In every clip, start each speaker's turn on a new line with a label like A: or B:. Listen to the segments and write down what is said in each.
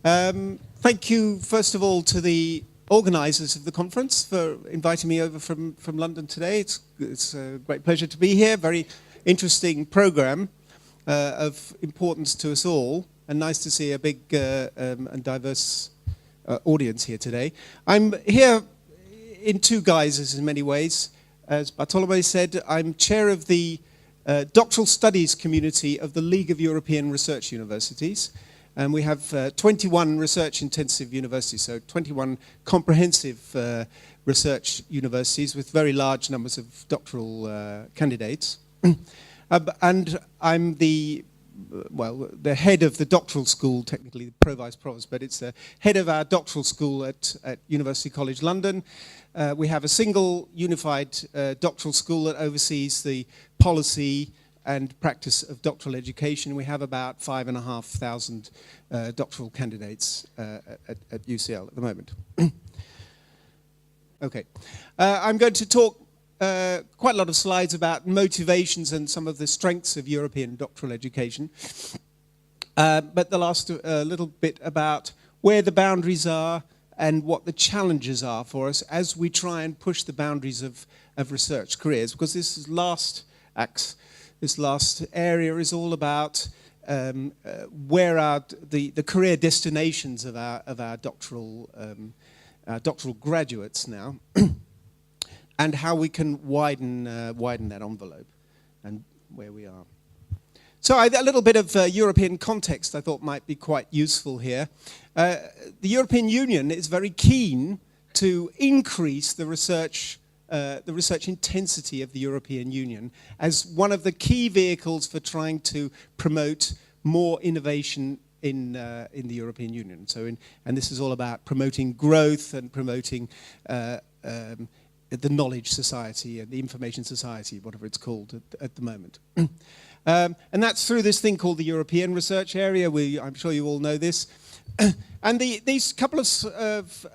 A: Thank you, first of all, to the organisers of the conference for inviting me over from London today. It's a great pleasure to be here. Very interesting programme of importance to us all, and nice to see a big and diverse audience here today. I'm here in two guises in many ways. As Bartolome said, I'm chair of the doctoral studies community of the League of European Research Universities. And we have 21 research-intensive universities, so 21 comprehensive research universities with very large numbers of doctoral candidates. And I'm the head of the doctoral school, technically the Pro-Vice-Provost, but it's the head of our doctoral school at University College London. We have a single unified doctoral school that oversees the policy and practice of doctoral education. We have about 5,500 doctoral candidates at UCL at the moment. Okay, I'm going to talk quite a lot of slides about motivations and some of the strengths of European doctoral education. But the last little bit about where the boundaries are and what the challenges are for us as we try and push the boundaries of research careers, because this last area is all about where are the career destinations of our doctoral graduates now, and how we can widen that envelope and where we are. So a little bit of European context I thought might be quite useful here. The European Union is very keen to increase the research intensity of the European Union as one of the key vehicles for trying to promote more innovation in the European Union. And this is all about promoting growth and promoting the knowledge society and the information society, whatever it's called at the moment. And that's through this thing called the European Research Area. I'm sure you all know this. And these couple of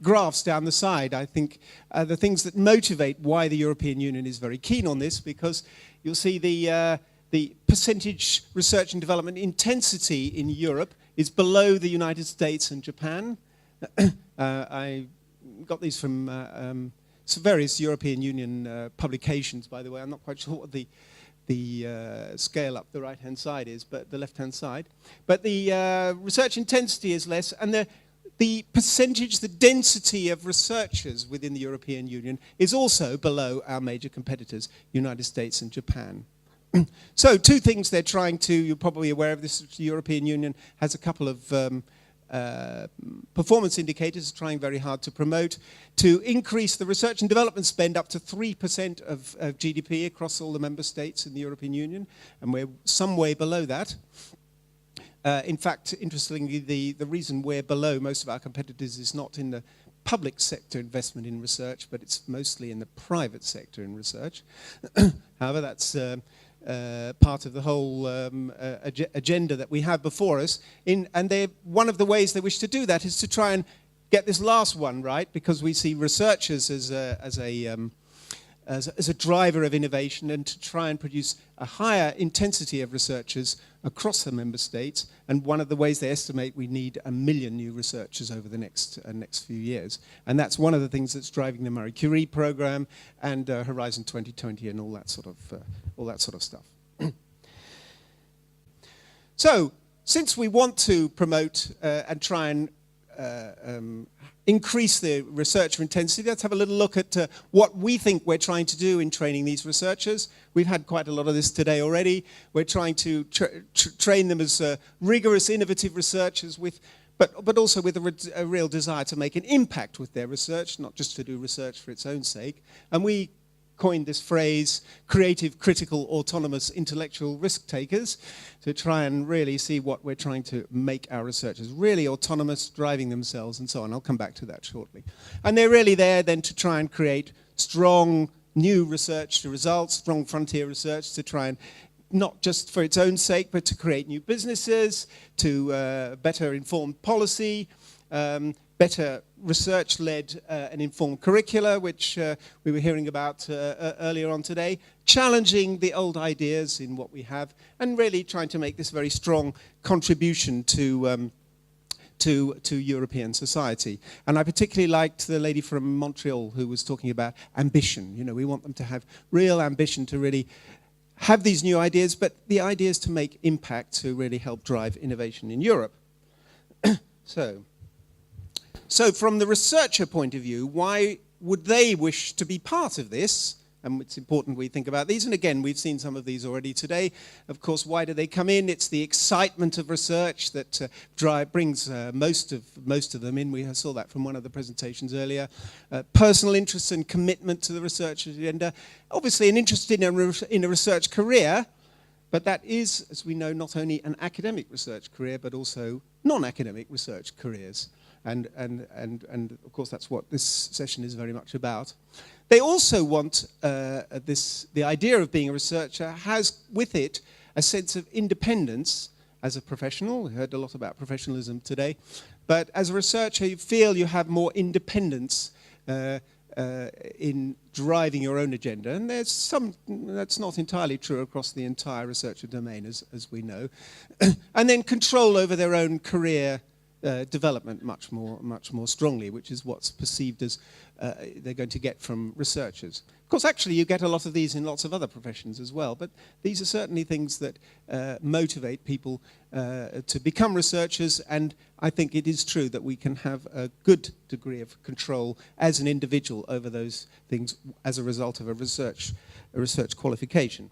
A: graphs down the side, I think, are the things that motivate why the European Union is very keen on this, because you'll see the percentage research and development intensity in Europe is below the United States and Japan. I got these from some various European Union publications, by the way. I'm not quite sure what the scale up the right-hand side is, but the left-hand side. But the research intensity is less, and the percentage, the density of researchers within the European Union is also below our major competitors, United States and Japan. So two things they're trying to, you're probably aware of this, the European Union has a couple of performance indicators trying very hard to promote, to increase the research and development spend up to 3% of GDP across all the member states in the European Union, and we're some way below that. In fact, interestingly, the reason we're below most of our competitors is not in the public sector investment in research, but it's mostly in the private sector in research. However, that's part of the whole agenda that we have before us. And one of the ways they wish to do that is to try and get this last one right, because we see researchers as a driver of innovation, and to try and produce a higher intensity of researchers across the member states. And one of the ways they estimate we need 1 million new researchers over the next few years. And that's one of the things that's driving the Marie Curie program and Horizon 2020 and all that sort of stuff. So, since we want to promote and try and increase the researcher intensity, let's have a little look at what we think we're trying to do in training these researchers. We've had quite a lot of this today already. We're trying to train them as rigorous, innovative researchers, but also with a real desire to make an impact with their research, not just to do research for its own sake. And we coined this phrase, creative, critical, autonomous, intellectual risk takers, to try and really see what we're trying to make our researchers really autonomous, driving themselves and so on. I'll come back to that shortly. And they're really there then to try and create strong new research results, strong frontier research, to try and not just for its own sake, but to create new businesses, to better inform policy, better research-led and informed curricula, which we were hearing about earlier on today, challenging the old ideas in what we have, and really trying to make this very strong contribution to to European society. And I particularly liked the lady from Montreal who was talking about ambition. You know, we want them to have real ambition to really have these new ideas, but the ideas to make impact to really help drive innovation in Europe. So from the researcher point of view, why would they wish to be part of this? And it's important we think about these. And again, we've seen some of these already today. Of course, why do they come in? It's the excitement of research that brings most of them in. We saw that from one of the presentations earlier. Personal interest and commitment to the research agenda. Obviously, an interest in a research career, but that is, as we know, not only an academic research career, but also non-academic research careers. And of course, that's what this session is very much about. They also want the idea of being a researcher has with it a sense of independence as a professional. We heard a lot about professionalism today. But as a researcher, you feel you have more independence in driving your own agenda. And there's that's not entirely true across the entire researcher domain, as we know. And then control over their own career development much more strongly, which is what's perceived as they're going to get from researchers. Of course, actually, you get a lot of these in lots of other professions as well, but these are certainly things that motivate people to become researchers, and I think it is true that we can have a good degree of control as an individual over those things as a result of a research qualification.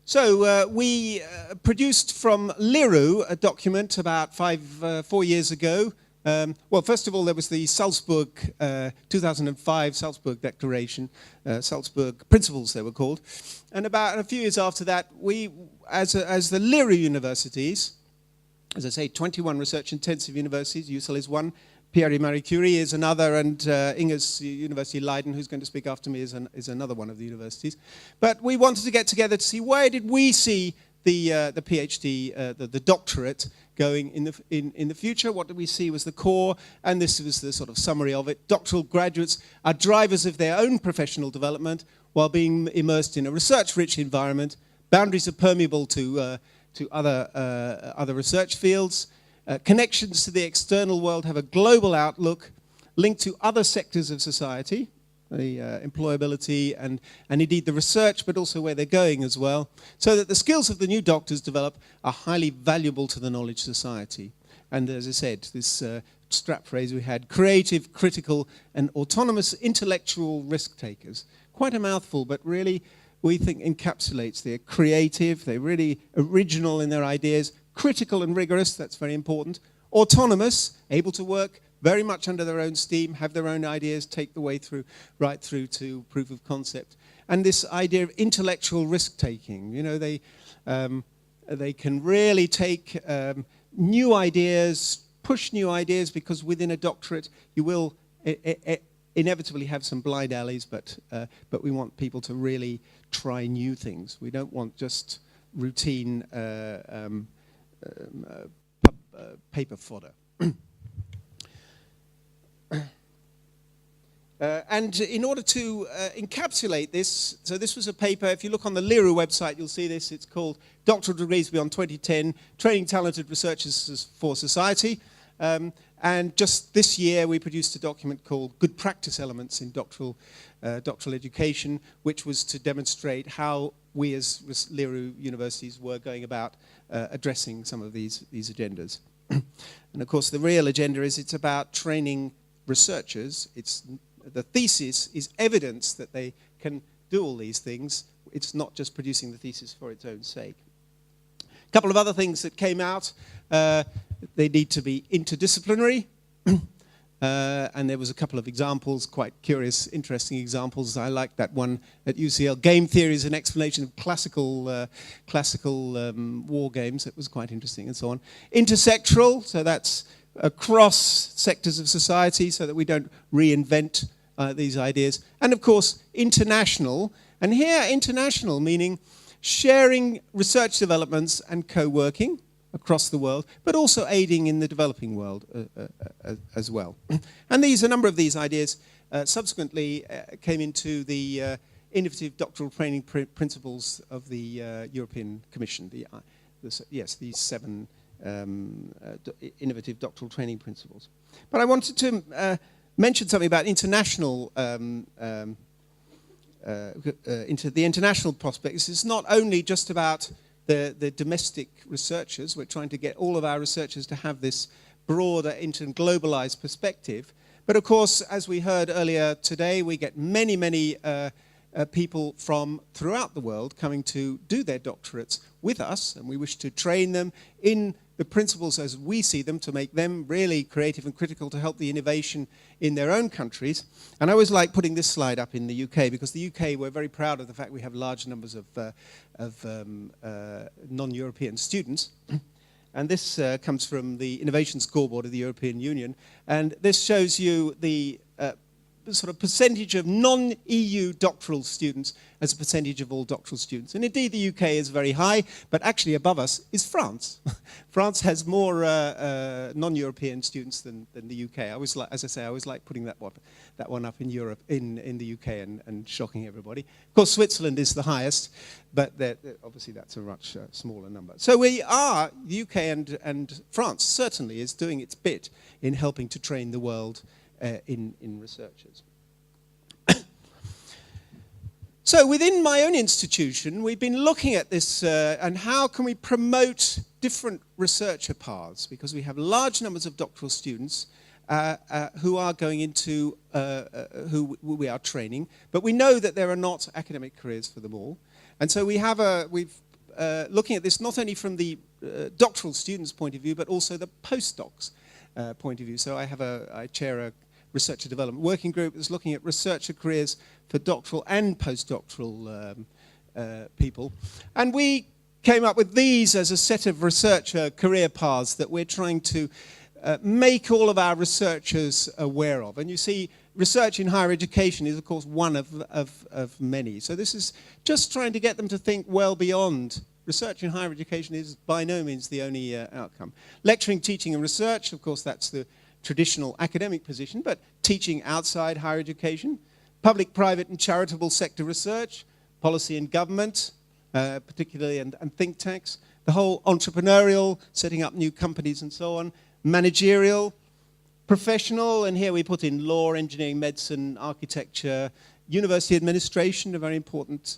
A: So we produced from Liru a document about 4 years ago. Well, first of all, there was the Salzburg 2005 Salzburg Declaration, Salzburg Principles they were called. And about a few years after that, we, as the Liru universities, as I say, 21 research-intensive universities, UCL is one, Pierre Marie Curie is another, and Inge's University Leiden, who's going to speak after me, is another one of the universities. But we wanted to get together to see where did we see the PhD, the doctorate going in the future. What did we see was the core, and this was the sort of summary of it. Doctoral graduates are drivers of their own professional development while being immersed in a research-rich environment. Boundaries are permeable to other research fields. Connections to the external world have a global outlook linked to other sectors of society, the employability and indeed the research, but also where they're going as well, so that the skills of the new doctors develop are highly valuable to the knowledge society. And as I said, this strap phrase we had, creative, critical, and autonomous intellectual risk takers. Quite a mouthful, but really we think encapsulates. They're creative, they're really original in their ideas, critical and rigorous, that's very important. Autonomous, able to work very much under their own steam, have their own ideas, take the way through, right through to proof of concept. And this idea of intellectual risk-taking, you know, they can really take new ideas, push new ideas, because within a doctorate you will inevitably have some blind alleys, but we want people to really try new things. We don't want just routine paper fodder. And in order to encapsulate this, so this was a paper, if you look on the Liru website, you'll see this. It's called Doctoral Degrees Beyond 2010, Training Talented Researchers for Society. And just this year, we produced a document called Good Practice Elements in Doctoral Education, which was to demonstrate how we as Liru universities were going about addressing some of these agendas. And of course, the real agenda is it's about training researchers. The thesis is evidence that they can do all these things. It's not just producing the thesis for its own sake. A couple of other things that came out. They need to be interdisciplinary. And there was a couple of examples, quite curious, interesting examples. I like that one at UCL. Game theory is an explanation of classical war games. It was quite interesting and so on. Intersectoral, so that's across sectors of society so that we don't reinvent these ideas. And of course, international. And here, international meaning sharing research developments and co-working across the world, but also aiding in the developing world as well. And a number of these ideas subsequently came into the innovative doctoral training principles of the European Commission. These 7 innovative doctoral training principles. But I wanted to mention something about international into the international prospects. It's not only just about the domestic researchers. We're trying to get all of our researchers to have this broader, globalized perspective. But of course, as we heard earlier today, we get many, many people from throughout the world coming to do their doctorates with us, and we wish to train them in the principles as we see them to make them really creative and critical to help the innovation in their own countries. And I always like putting this slide up in the UK, because the UK, we're very proud of the fact we have large numbers of non-European students. And this comes from the Innovation Scoreboard of the European Union. And this shows you the sort of percentage of non-EU doctoral students as a percentage of all doctoral students. And indeed, the UK is very high, but actually above us is France. France has more non-European students than the UK. I always like, as I say, I always like putting that one up in Europe, in the UK, and shocking everybody. Of course, Switzerland is the highest, but obviously that's a much smaller number. So we are, the UK and France certainly is doing its bit in helping to train the world in researchers. So within my own institution, we've been looking at this and how can we promote different researcher paths, because we have large numbers of doctoral students who are going into, who we are training, but we know that there are not academic careers for them all. And so we've looking at this not only from the doctoral students' point of view, but also the postdocs' point of view. So I chair a researcher development working group that's looking at researcher careers for doctoral and postdoctoral people. And we came up with these as a set of researcher career paths that we're trying to make all of our researchers aware of. And you see, research in higher education is, of course, one of many. So this is just trying to get them to think well beyond. Research in higher education is by no means the only outcome. Lecturing, teaching, and research, of course, that's the traditional academic position, but teaching outside higher education, public, private, and charitable sector research, policy and government, particularly, and think tanks, the whole entrepreneurial, setting up new companies and so on, managerial, professional, and here we put in law, engineering, medicine, architecture, university administration, a very important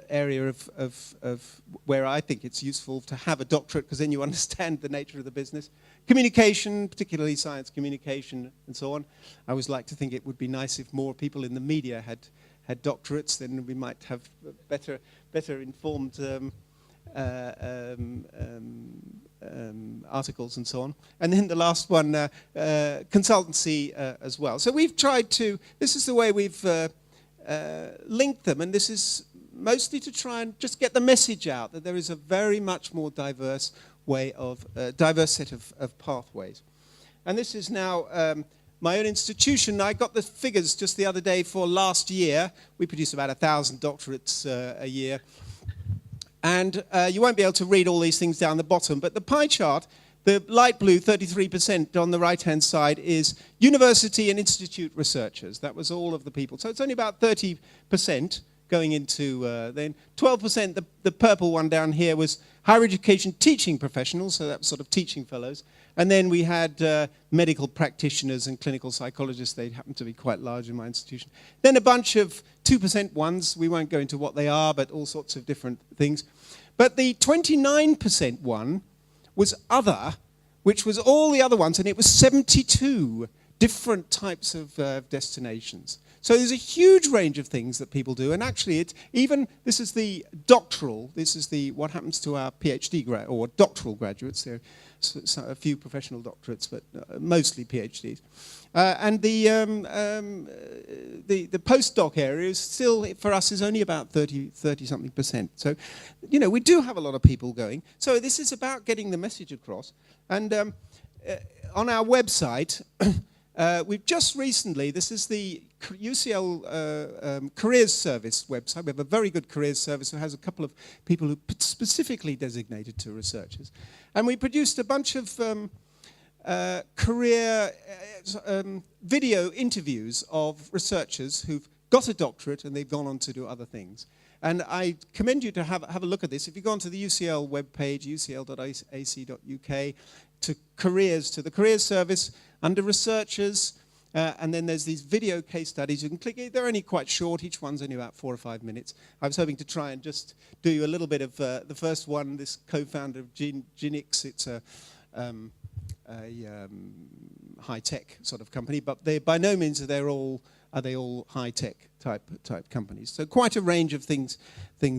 A: area of where I think it's useful to have a doctorate, because then you understand the nature of the business. Communication, particularly science communication and so on. I always like to think it would be nice if more people in the media had doctorates, then we might have better informed articles and so on. And then the last one, consultancy as well. So we've tried to, this is the way we've linked them, and this is mostly to try and just get the message out that there is a very much more diverse way of, diverse set of pathways. And this is now my own institution. I got the figures just the other day for last year. We produce about 1,000 doctorates a year. And you won't be able to read all these things down the bottom, but the pie chart, the light blue, 33% on the right-hand side, is university and institute researchers. That was all of the people. So it's only about 30% going into then 12%, the purple one down here was higher education teaching professionals, so that was sort of teaching fellows. And then we had medical practitioners and clinical psychologists. They happen to be quite large in my institution. Then a bunch of 2% ones. We won't go into what they are, but all sorts of different things. But the 29% one was other, which was all the other ones, and it was 72 different types of destinations. So there's a huge range of things that people do, and actually it's even, this is the doctoral, this is the what happens to our PhD or doctoral graduates. There are a few professional doctorates, but mostly PhDs. And the postdoc area is still, for us, is only about 30-something%. So, you know, we do have a lot of people going. So this is about getting the message across. And on our website, we've just recently, this is the UCL Careers Service website. We have a very good careers service who has a couple of people who are specifically designated to researchers. And we produced a bunch of career video interviews of researchers who've got a doctorate and they've gone on to do other things. And I commend you to have a look at this. If you go onto the UCL webpage, ucl.ac.uk, to careers, to the Careers Service, under researchers, and then there's these video case studies. You can click it. They're only quite short. Each one's only about 4 or 5 minutes. I was hoping to try and just do you a little bit of the first one, this co-founder of Ginix. It's a high-tech sort of company, but they by no means are they all high-tech type companies. So quite a range of things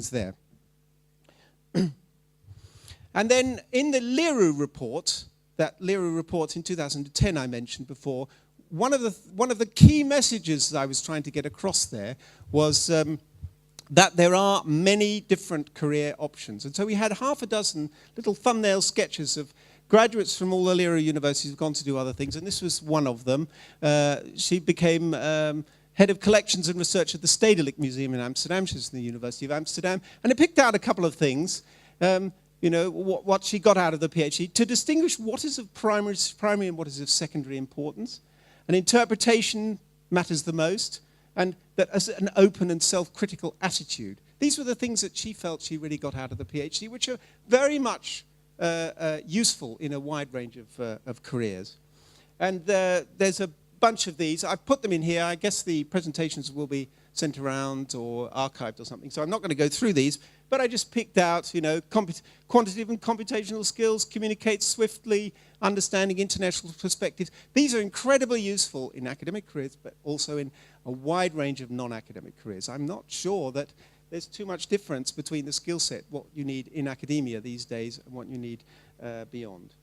A: there. And then in the Liru report, that Liru report in 2010 I mentioned before, one of the key messages I was trying to get across there was that there are many different career options. And so we had half a dozen little thumbnail sketches of graduates from all the Liru universities who've gone to do other things, and this was one of them. She became head of collections and research at the Stedelijk Museum in Amsterdam. She's from the University of Amsterdam. And I picked out a couple of things, what she got out of the PhD, to distinguish what is of primary and what is of secondary importance. And interpretation matters the most, and that as an open and self-critical attitude. These were the things that she felt she really got out of the PhD, which are very much useful in a wide range of careers. And there's a bunch of these. I've put them in here. I guess the presentations will be sent around or archived or something, so I'm not going to go through these, but I just picked out, quantitative and computational skills, communicate swiftly, understanding international perspectives. These are incredibly useful in academic careers, but also in a wide range of non-academic careers. I'm not sure that there's too much difference between the skill set, what you need in academia these days, and what you need beyond.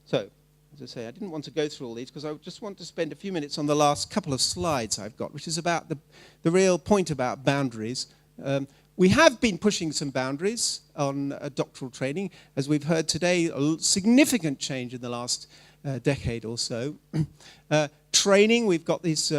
A: So, as I say, I didn't want to go through all these because I just want to spend a few minutes on the last couple of slides I've got, which is about the real point about boundaries. We have been pushing some boundaries on doctoral training. As we've heard today, a significant change in the last decade or so. Training, we've got these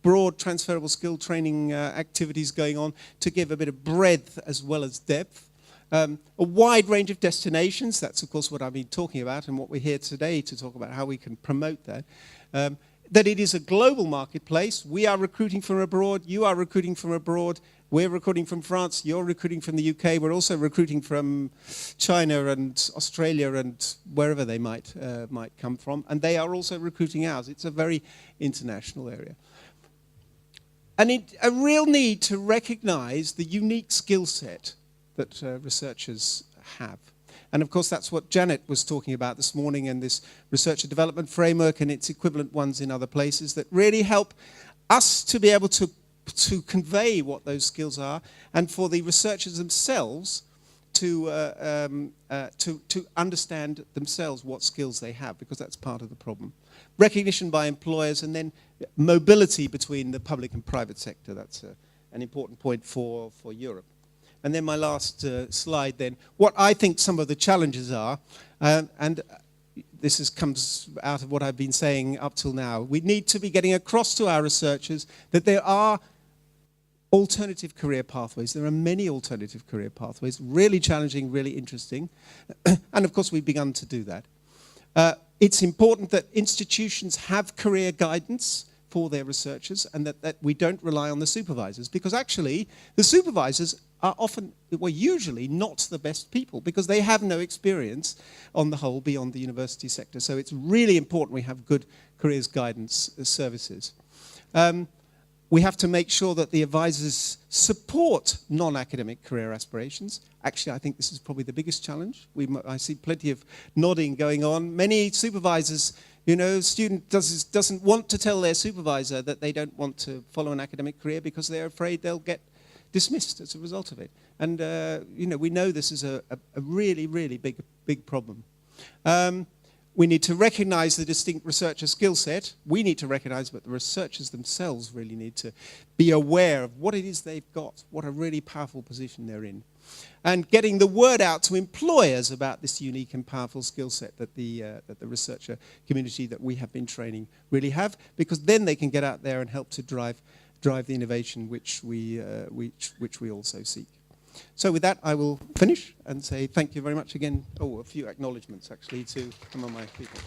A: broad transferable skill training activities going on to give a bit of breadth as well as depth. A wide range of destinations, that's of course what I've been talking about and what we're here today to talk about how we can promote that. That it is a global marketplace. We are recruiting from abroad, you are recruiting from abroad, we're recruiting from France, you're recruiting from the UK, we're also recruiting from China and Australia and wherever they might come from, and they are also recruiting ours. It's a very international area. And a real need to recognize the unique skill set that researchers have. And of course that's what Janet was talking about this morning, and this research and development framework and its equivalent ones in other places that really help us to be able to convey what those skills are, and for the researchers themselves to understand themselves what skills they have, because that's part of the problem. Recognition by employers, and then mobility between the public and private sector. That's an important point for Europe. And then my last slide then, what I think some of the challenges are, and this comes out of what I've been saying up till now. We need to be getting across to our researchers that there are alternative career pathways. There are many alternative career pathways, really challenging, really interesting. And of course we've begun to do that. It's important that institutions have career guidance for their researchers, and that we don't rely on the supervisors, because actually the supervisors are usually not the best people, because they have no experience on the whole beyond the university sector. So it's really important we have good careers guidance services. We have to make sure that the advisors support non-academic career aspirations. Actually, I think this is probably the biggest challenge. I see plenty of nodding going on. Many supervisors, student doesn't want to tell their supervisor that they don't want to follow an academic career because they're afraid they'll get dismissed as a result of it. And we know this is a really, really big problem. We need to recognize the distinct researcher skill set. We need to recognize, but the researchers themselves really need to be aware of what it is they've got, what a really powerful position they're in. And getting the word out to employers about this unique and powerful skill set that the researcher community that we have been training really have, because then they can get out there and help to drive the innovation which we also seek. So with that, I will finish and say thank you very much again. Oh, a few acknowledgements actually to some of my people.